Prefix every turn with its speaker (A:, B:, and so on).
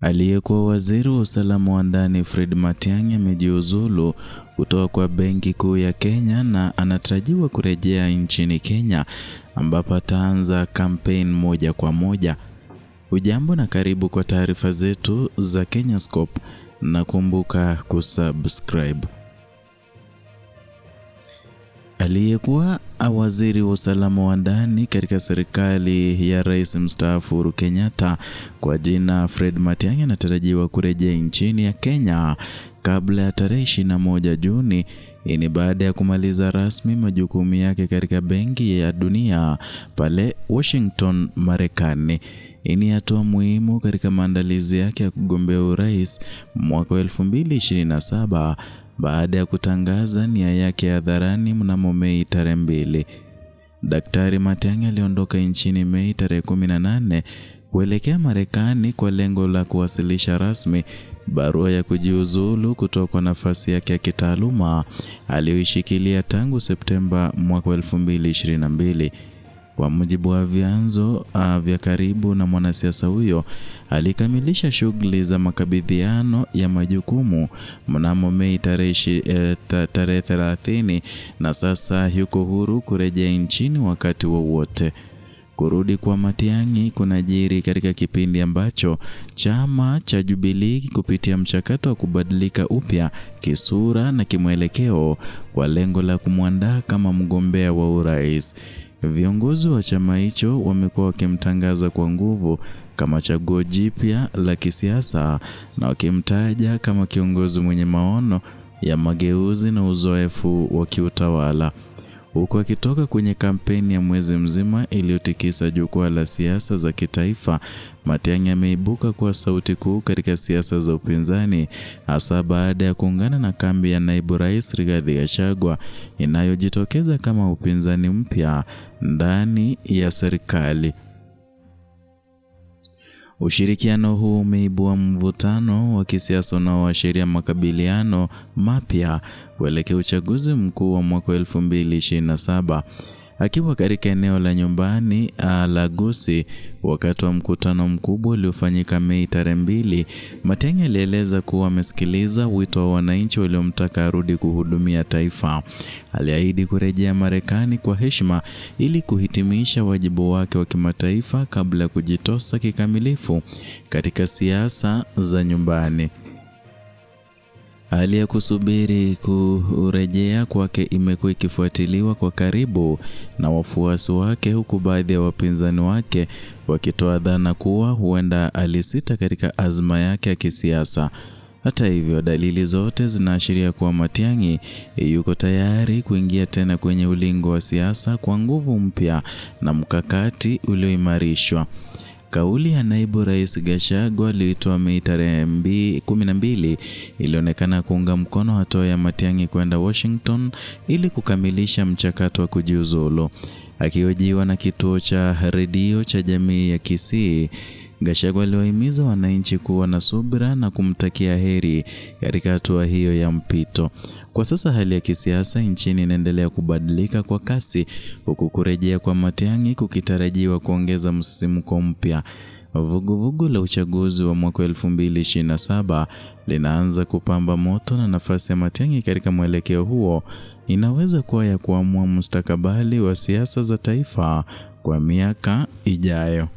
A: Aliyekuwa waziri wa usalama wa ndani Fred Matiang'i amejiuzulu kutoka kwa Benki Kuu ya Kenya na anatarajiwa kurejea nchini Kenya ambapo ataanza kampeni moja kwa moja. Ujambo na karibu kwa taarifa zetu za Kenyascope na kumbuka kusubscribe. Aliyekuwa waziri wa usalama wa ndani katika serikali ya Rais mstaafu Uhuru Kenyatta kwa jina Fred Matiang'i anatarajiwa kurejea nchini ya Kenya kabla ya tarehe 21 Juni. Hii ni baada ya kumaliza rasmi majukumu yake katika Benki ya Dunia pale Washington, Marekani. Hii ni hatua muhimu katika maandalizi yake ya kugombea urais mwaka 2027 baada ya kutangaza nia yake hadharani mnamo Mei tarehe 2. Daktari Matiang'i aliondoka nchini Mei tarehe 18 kuelekea Marekani kwa lengo la kuwasilisha rasmi barua ya kujiuzulu kutoka kwa nafasi yake ya kitaaluma aliyoishikilia tangu Septemba mwaka 2022. Kwa mujibu wa vyanzo vya karibu na mwanasiasa huyo, alikamilisha shughuli za makabidhiano ya majukumu mnamo Mei tarehe 30 na sasa yuko huru kurejea nchini wakati wowote. Kurudi kwa Matiang'i kunajiri katika kipindi ambacho chama cha Jubilee kupitia mchakato wa kubadilika upya kisura na kimwelekeo kwa lengo la kumwandaa kama mgombea wa urais. Viongozi wa chama hicho wamekuwa wakimtangaza kwa nguvu kama chaguo jipya la kisiasa na wakimtaja kama kiongozi mwenye maono ya mageuzi na uzoefu wa kiutawala. Huku akitoka kwenye kampeni ya mwezi mzima iliyotikisa jukwaa la siasa za kitaifa, Matiang'i ameibuka kwa sauti kuu katika siasa za upinzani, hasa baada ya kuungana na kambi ya naibu rais Rigathi Gachagua inayojitokeza kama upinzani mpya ndani ya serikali. Ushirikiano huu umeibua mvutano wa kisiasa unaoashiria makabiliano mapya kuelekea uchaguzi mkuu wa mwaka 2027. Akiwa katika eneo la nyumbani la Gusii wakati wa mkutano mkubwa uliofanyika Mei tarehe 2, Matiang'i alieleza kuwa amesikiliza wito wa wananchi waliomtaka arudi kuhudumia taifa. Aliahidi kurejea Marekani kwa heshima ili kuhitimisha wajibu wake wa kimataifa kabla ya kujitosa kikamilifu katika siasa za nyumbani. Hali ya kusubiri kurejea kwake imekuwa ikifuatiliwa kwa karibu na wafuasi wake, huku baadhi ya wapinzani wake wakitoa dhana kuwa huenda alisita katika azma yake ya kisiasa. Hata hivyo, dalili zote zinaashiria kuwa Matiang'i yuko tayari kuingia tena kwenye ulingo wa siasa kwa nguvu mpya na mkakati ulioimarishwa. Kauli ya naibu rais Gachagua aliyoitoa Mei tarehe 12 ilionekana kuunga mkono hatua ya Matiang'i kwenda Washington ili kukamilisha mchakato wa kujiuzulu. Akihojiwa na kituo cha redio cha jamii ya Kisii, Gachagua aliwahimiza wananchi kuwa na subira na kumtakia heri katika hatua hiyo ya mpito. Kwa sasa hali ya kisiasa nchini inaendelea kubadilika kwa kasi, huku kurejea kwa Matiang'i kukitarajiwa kuongeza msisimko mpya. Vuguvugu la uchaguzi wa mwaka 2027 linaanza kupamba moto na nafasi ya Matiang'i katika mwelekeo huo inaweza kuwa ya kuamua mustakabali wa siasa za taifa kwa miaka ijayo.